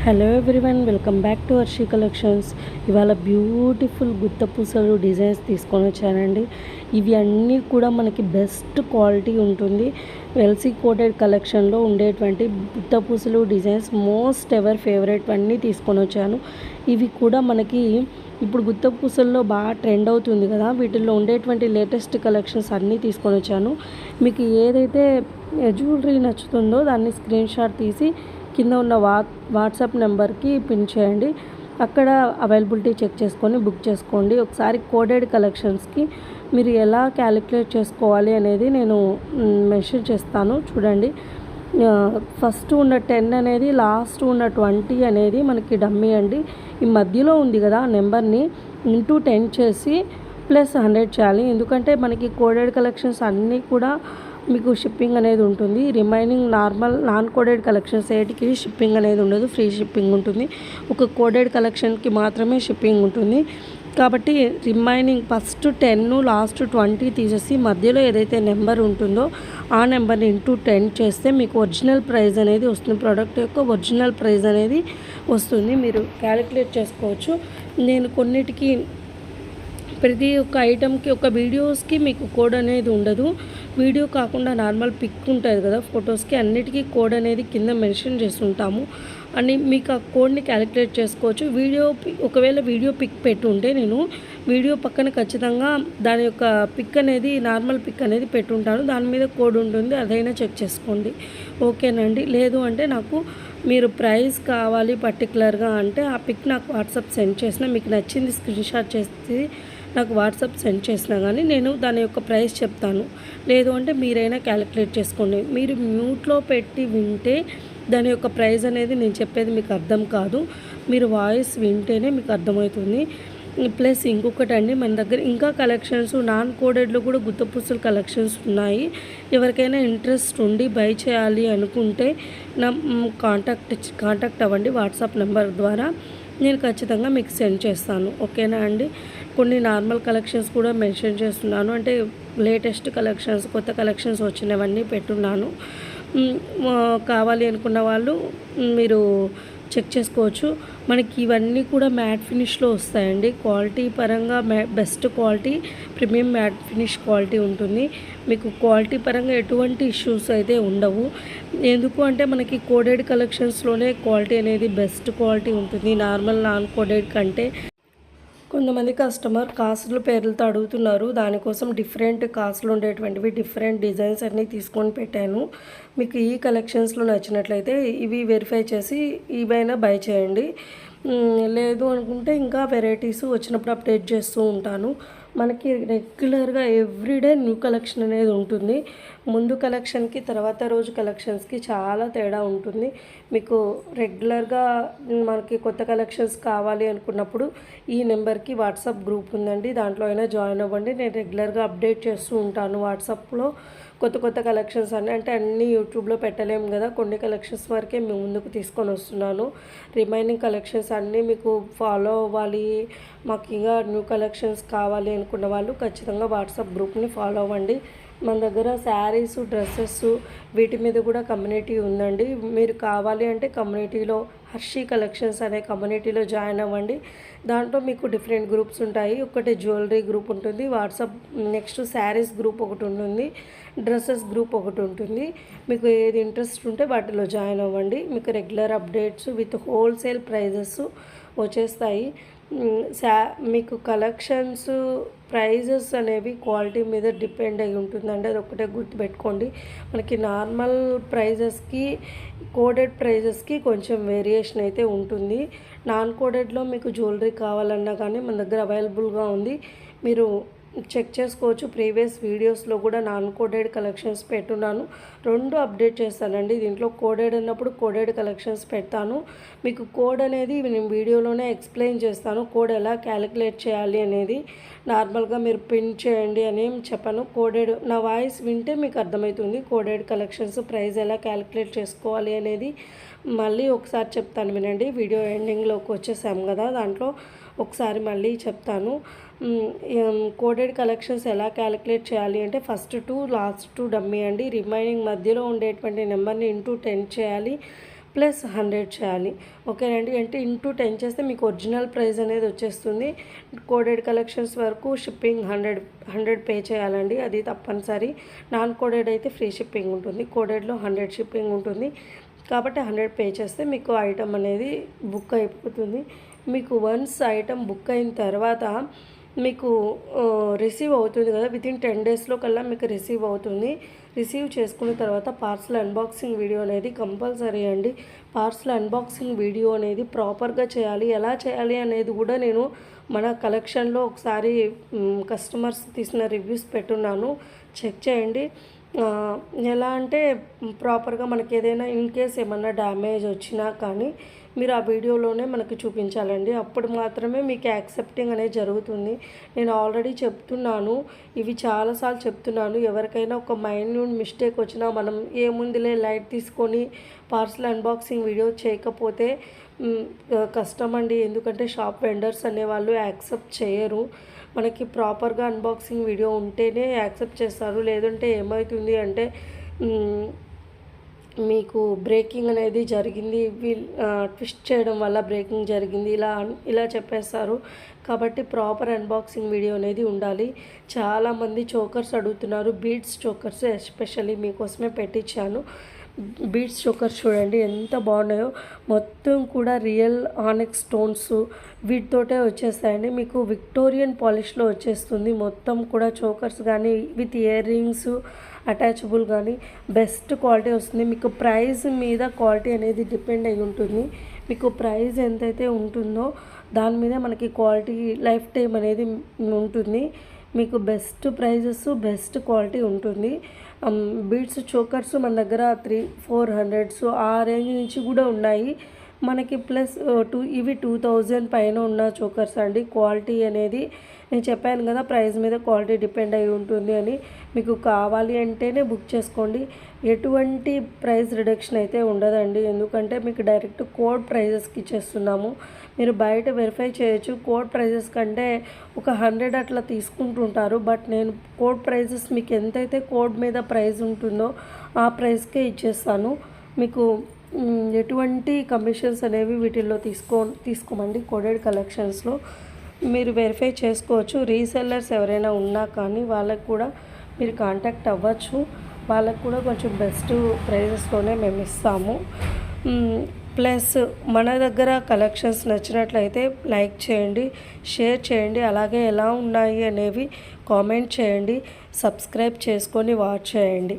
Hello everyone, welcome back to Varshi collections. ఇవాళ beautiful గుత్త పూసలు designs తీసుకొని వచ్చానండి. ఇవి అన్నీ కూడా మనకి బెస్ట్ క్వాలిటీ ఉంటుంది. ఎల్సీ కోటెడ్ కలెక్షన్లో ఉండేటువంటి గుత్త పూసలు డిజైన్స్ మోస్ట్ ఎవర్ ఫేవరెట్ అన్నీ తీసుకొని వచ్చాను. ఇవి కూడా మనకి ఇప్పుడు గుత్త పూసల్లో బాగా ట్రెండ్ అవుతుంది కదా, వీటిల్లో ఉండేటువంటి లేటెస్ట్ కలెక్షన్స్ అన్నీ తీసుకొని వచ్చాను. మీకు ఏదైతే జ్యువెలరీ నచ్చుతుందో దాన్ని స్క్రీన్ షాట్ తీసి కింద ఉన్న వాట్సాప్ నెంబర్కి పిన్ చేయండి. అక్కడ అవైలబిలిటీ చెక్ చేసుకొని బుక్ చేసుకోండి. ఒకసారి కోడెడ్ కలెక్షన్స్కి మీరు ఎలా క్యాలిక్యులేట్ చేసుకోవాలి అనేది నేను మెన్షన్ చేస్తాను చూడండి. ఫస్ట్ ఉన్న 10 అనేది, లాస్ట్ ఉన్న 20 అనేది మనకి డమ్మీ అండి. ఈ మధ్యలో ఉంది కదా నెంబర్ని ఇంటూ 10 చేసి ప్లస్ 100 చేయాలి. ఎందుకంటే మనకి కోడెడ్ కలెక్షన్స్ అన్నీ కూడా మీకు షిప్పింగ్ అనేది ఉంటుంది. రిమైనింగ్ నాన్ కోడెడ్ కలెక్షన్స్ ఏటికి షిప్పింగ్ అనేది ఉండదు, ఫ్రీ షిప్పింగ్ ఉంటుంది. ఒక కోడెడ్ కలెక్షన్కి మాత్రమే షిప్పింగ్ ఉంటుంది. కాబట్టి రిమైనింగ్ ఫస్ట్ 10 లాస్ట్ 20 తీసేసి మధ్యలో ఏదైతే నెంబర్ ఉంటుందో ఆ నెంబర్ని ఇంటూ 10 చేస్తే మీకు ఒరిజినల్ ప్రైస్ అనేది వస్తుంది. ప్రోడక్ట్ యొక్క ఒరిజినల్ ప్రైస్ అనేది వస్తుంది. మీరు క్యాలిక్యులేట్ చేసుకోవచ్చు. నేను కొన్నిటికి ప్రతి ఒక్క ఐటెంకి ఒక వీడియోస్కి మీకు కోడ్ అనేది ఉండదు. వీడియో కాకుండా నార్మల్ పిక్ ఉంటుంది కదా ఫొటోస్కి, అన్నిటికీ కోడ్ అనేది కింద మెన్షన్ చేస్తుంటాము అని మీకు ఆ కోడ్ని క్యాలిక్యులేట్ చేసుకోవచ్చు. ఒకవేళ వీడియో పిక్ పెట్టుంటే నేను వీడియో పక్కన ఖచ్చితంగా దాని యొక్క పిక్ అనేది, నార్మల్ పిక్ అనేది పెట్టుంటాను. దాని మీద కోడ్ ఉంటుంది, అదైనా చెక్ చేసుకోండి. ఓకేనండి. లేదు అంటే నాకు మీరు ప్రైస్ కావాలి పర్టికులర్గా అంటే ఆ పిక్ నాకు వాట్సాప్ సెండ్ చేసిన, మీకు నచ్చింది స్క్రీన్ షాట్ చేసి నాకు వాట్సాప్ సెండ్ చేసినా కానీ నేను దాని యొక్క ప్రైస్ చెప్తాను. లేదు అంటే మీరైనా క్యాలిక్యులేట్ చేసుకోండి. మీరు మ్యూట్లో పెట్టి వింటే దాని యొక్క ప్రైస్ అనేది నేను చెప్పేది మీకు అర్థం కాదు. మీరు వాయిస్ వింటేనే మీకు అర్థమవుతుంది. ప్లస్ ఇంకొకటి అండి, మన దగ్గర ఇంకా కలెక్షన్స్ నాన్ కోడెడ్లో కూడా గుత్తపూసల కలెక్షన్స్ ఉన్నాయి. ఎవరికైనా ఇంట్రెస్ట్ ఉండి బై చేయాలి అనుకుంటే నా కాంటాక్ట్ అవ్వండి వాట్సాప్ నెంబర్ ద్వారా. నేను ఖచ్చితంగా మీకు సెండ్ చేస్తాను. ఓకేనా అండి. కొన్ని నార్మల్ కలెక్షన్స్ కూడా మెన్షన్ చేస్తున్నాను, అంటే లేటెస్ట్ కలెక్షన్స్, కొత్త కలెక్షన్స్ వచ్చినవన్నీ పెట్టున్నాను. కావాలి అనుకున్న వాళ్ళు మీరు చెక్ చేసుకోవచ్చు. మనకి ఇవన్నీ కూడా మ్యాట్ ఫినిష్లో వస్తాయండి. క్వాలిటీ పరంగా best quality, premium matte finish quality ఉంటుంది. మీకు క్వాలిటీ పరంగా ఎటువంటి ఇష్యూస్ అయితే ఉండవు. ఎందుకు అంటే మనకి కోడెడ్ కలెక్షన్స్లోనే క్వాలిటీ అనేది బెస్ట్ క్వాలిటీ ఉంటుంది నార్మల్ నాన్ కోడెడ్ కంటే. కొంతమంది కస్టమర్ కాసుల పేర్లతో అడుగుతున్నారు, దానికోసం డిఫరెంట్ కాసులు ఉండేటువంటివి డిఫరెంట్ డిజైన్స్ అన్నీ తీసుకొని పెట్టాను. మీకు ఈ కలెక్షన్స్లో నచ్చినట్లయితే ఇవి వెరిఫై చేసి ఇవైనా బై చేయండి. లేదు అనుకుంటే ఇంకా వెరైటీస్ వచ్చినప్పుడు అప్డేట్ చేస్తూ ఉంటాను. మనకి రెగ్యులర్గా ఎవ్రీడే న్యూ కలెక్షన్ అనేది ఉంటుంది. ముందు కలెక్షన్కి తర్వాత రోజు కలెక్షన్స్కి చాలా తేడా ఉంటుంది. మీకు రెగ్యులర్గా మనకి కొత్త కలెక్షన్స్ కావాలి అనుకున్నప్పుడు ఈ నెంబర్కి వాట్సాప్ గ్రూప్ ఉందండి, దాంట్లో అయినా జాయిన్ అవ్వండి. నేను రెగ్యులర్గా అప్డేట్ చేస్తూ ఉంటాను వాట్సాప్లో కొత్త కలెక్షన్స్ అన్నీ. అంటే అన్నీ యూట్యూబ్లో పెట్టలేము కదా, కొన్ని కలెక్షన్స్ వరకే మేము ముందుకు తీసుకొని వస్తున్నాను. రిమైనింగ్ కలెక్షన్స్ అన్నీ మీకు ఫాలో అవ్వాలి, మాకు ఇంకా న్యూ కలెక్షన్స్ కావాలి అనుకున్న వాళ్ళు ఖచ్చితంగా వాట్సాప్ గ్రూప్ని ఫాలో అవ్వండి. మన దగ్గర శారీస్, డ్రెస్సెస్ వీటి మీద కూడా కమ్యూనిటీ ఉందండి. మీరు కావాలి అంటే కమ్యూనిటీలో హర్షి కలెక్షన్స్ అనే కమ్యూనిటీలో జాయిన్ అవ్వండి. దాంట్లో మీకు డిఫరెంట్ గ్రూప్స్ ఉంటాయి. ఒకటి జ్యువెలరీ గ్రూప్ ఉంటుంది, వాట్సాప్ నెక్స్ట్ శారీస్ గ్రూప్ ఒకటి ఉంటుంది, డ్రెస్సెస్ గ్రూప్ ఒకటి ఉంటుంది. మీకు ఏది ఇంట్రెస్ట్ ఉంటే వాటిలో జాయిన్ అవ్వండి. మీకు regular updates with wholesale prices వచ్చేస్తాయి. మీకు కలెక్షన్స్ ప్రైజెస్ అనేవి క్వాలిటీ మీద డిపెండ్ అయి ఉంటుందండి, అది ఒకటే గుర్తుపెట్టుకోండి. మనకి నార్మల్ ప్రైజెస్కి కోడెడ్ ప్రైజెస్కి కొంచెం వేరియేషన్ అయితే ఉంటుంది. నాన్ కోడెడ్లో మీకు జ్యువెలరీ కావాలన్నా కానీ మన దగ్గర అవైలబుల్గా ఉంది, మీరు చెక్ చేసుకోవచ్చు. ప్రీవియస్ వీడియోస్లో కూడా నాన్ కోడెడ్ కలెక్షన్స్ పెట్టున్నాను, 2 అప్డేట్ చేస్తానండి. దీంట్లో కోడెడ్ అన్నప్పుడు కోడెడ్ కలెక్షన్స్ పెడతాను. మీకు కోడ్ అనేది నేను వీడియోలోనే ఎక్స్ప్లెయిన్ చేస్తాను, కోడ్ ఎలా క్యాలిక్యులేట్ చేయాలి అనేది. నార్మల్గా మీరు పిన్ చేయండి అని ఏం చెప్పను. కోడెడ్ నా వాయిస్ వింటే మీకు అర్థమవుతుంది. కోడెడ్ కలెక్షన్స్ ప్రైస్ ఎలా క్యాలిక్యులేట్ చేసుకోవాలి అనేది మళ్ళీ ఒకసారి చెప్తాను వినండి. వీడియో ఎండింగ్లోకి వచ్చేసాము కదా, దాంట్లో ఒకసారి మళ్ళీ చెప్తాను. కోడెడ్ కలెక్షన్స్ ఎలా క్యాలిక్యులేట్ చేయాలి అంటే ఫస్ట్ 2 లాస్ట్ 2 డమ్మీ అండి. రిమైనింగ్ మధ్యలో ఉండేటువంటి నెంబర్ని ఇంటూ 10 చేయాలి. ప్లస్ 100 చేయాలి. ఓకేనండి. అంటే ఇంటూ 10 చేస్తే మీకు ఒరిజినల్ ప్రైస్ అనేది వచ్చేస్తుంది. కోడెడ్ కలెక్షన్స్ వరకు షిప్పింగ్ 100 పే చేయాలండి, అది తప్పనిసరి. నాన్ కోడెడ్ అయితే ఫ్రీ షిప్పింగ్ ఉంటుంది. కోడెడ్లో 100 షిప్పింగ్ ఉంటుంది కాబట్టి 100 పే చేస్తే మీకు ఐటమ్ అనేది బుక్ అయిపోతుంది. మీకు వన్స్ ఐటమ్ బుక్ అయిన తర్వాత మీకు రిసీవ్ అవుతుంది కదా, వితిన్ 10 డేస్లో కల్లా మీకు రిసీవ్ అవుతుంది. రిసీవ్ చేసుకున్న తర్వాత పార్సల్ అన్బాక్సింగ్ వీడియో అనేది కంపల్సరీ అండి. పార్సల్ అన్బాక్సింగ్ వీడియో అనేది ప్రాపర్గా చేయాలి. ఎలా చేయాలి అనేది కూడా నేను మన కలెక్షన్లో ఒకసారి కస్టమర్స్ తీసిన రివ్యూస్ పెట్టున్నాను, చెక్ చేయండి. ఎలా అంటే ప్రాపర్గా మనకి ఏదైనా ఇన్ కేస్ ఏమన్నా డ్యామేజ్ వచ్చినా కానీ మీరు ఆ వీడియోలోనే మనకు చూపించాలండి. అప్పుడు మాత్రమే మీకు యాక్సెప్టింగ్ అనేది జరుగుతుంది. నేను ఆల్రెడీ చెప్తున్నాను, ఇవి చాలాసార్లు చెప్తున్నాను. ఎవరికైనా ఒక మైన్యూట్ మిస్టేక్ వచ్చినా మనం ఏముందిలే లైట్ తీసుకొని పార్సల్ అన్బాక్సింగ్ వీడియో చేయకపోతే కష్టం అండి. ఎందుకంటే షాప్ వెండర్స్ అనేవాళ్ళు యాక్సెప్ట్ చేయరు. మనకి ప్రాపర్గా అన్బాక్సింగ్ వీడియో ఉంటేనే యాక్సెప్ట్ చేస్తారు. లేదంటే ఏమవుతుంది అంటే మీకు బ్రేకింగ్ అనేది జరిగింది, ట్విస్ట్ చేయడం వల్ల బ్రేకింగ్ జరిగింది, ఇలా చెప్పేస్తారు. కాబట్టి ప్రాపర్ అన్బాక్సింగ్ వీడియో అనేది ఉండాలి. చాలామంది చోకర్స్ అడుగుతున్నారు, బీడ్స్ చోకర్స్ ఎస్పెషల్లీ మీకోసమే పెట్టించాను. బీడ్స్ చోకర్స్ చూడండి ఎంత బాగున్నాయో, మొత్తం కూడా రియల్ ఆనెక్స్ స్టోన్స్ వీటితోటే వచ్చేస్తాయండి. మీకు విక్టోరియన్ పాలిష్లో వచ్చేస్తుంది. మొత్తం కూడా చోకర్స్ కానీ విత్ ఇయర్ రింగ్స్ అటాచబుల్ కానీ బెస్ట్ క్వాలిటీ వస్తుంది. మీకు ప్రైస్ మీద క్వాలిటీ అనేది డిపెండ్ అయి ఉంటుంది. మీకు ప్రైస్ ఎంతైతే ఉంటుందో దాని మీద మనకి క్వాలిటీ లైఫ్ టైం అనేది ఉంటుంది. మీకు బెస్ట్ ప్రైజెస్ బెస్ట్ క్వాలిటీ ఉంటుంది. బీడ్స్ చోకర్స్ మన దగ్గర 300-400 ఆ రేంజ్ నుంచి కూడా ఉన్నాయి మనకి. ప్లస్ ఇవి 2000 పైన ఉన్న చోకర్స్ అండి. క్వాలిటీ అనేది నేను చెప్పాను కదా, ప్రైస్ మీద క్వాలిటీ డిపెండ్ అయి ఉంటుంది అని. మీకు కావాలి అంటేనే బుక్ చేసుకోండి. ఎటువంటి ప్రైస్ రిడక్షన్ అయితే ఉండదండి, ఎందుకంటే మీకు డైరెక్ట్ కోడ్ ప్రైజెస్కి ఇచ్చేస్తున్నాము. మీరు బయట వెరిఫై చేయొచ్చు, కోడ్ ప్రైజెస్ కంటే ఒక 100 అట్లా తీసుకుంటుంటారు. బట్ నేను కోడ్ ప్రైజెస్ మీకు ఎంతైతే కోడ్ మీద ప్రైస్ ఉంటుందో ఆ ప్రైస్కే ఇచ్చేస్తాను. మీకు ఎటువంటి కమిషన్స్ అనేవి వీటిల్లో తీసుకోమండి. కోడెడ్ కలెక్షన్స్లో మీరు వెరిఫై చేసుకోవచ్చు. రీసెల్లర్స్ ఎవరైనా ఉన్నా కానీ వాళ్ళకు కూడా మీరు కాంటాక్ట్ అవ్వచ్చు. వాళ్ళకు కూడా కొంచెం బెస్ట్ ప్రైజెస్లోనే మేము ఇస్తాము. ప్లస్ మన దగ్గర కలెక్షన్స్ నచ్చినట్లయితే లైక్ చేయండి, షేర్ చేయండి, అలాగే ఎలా ఉన్నాయి అనేవి కామెంట్ చేయండి, సబ్స్క్రైబ్ చేసుకొని వాచ్ చేయండి.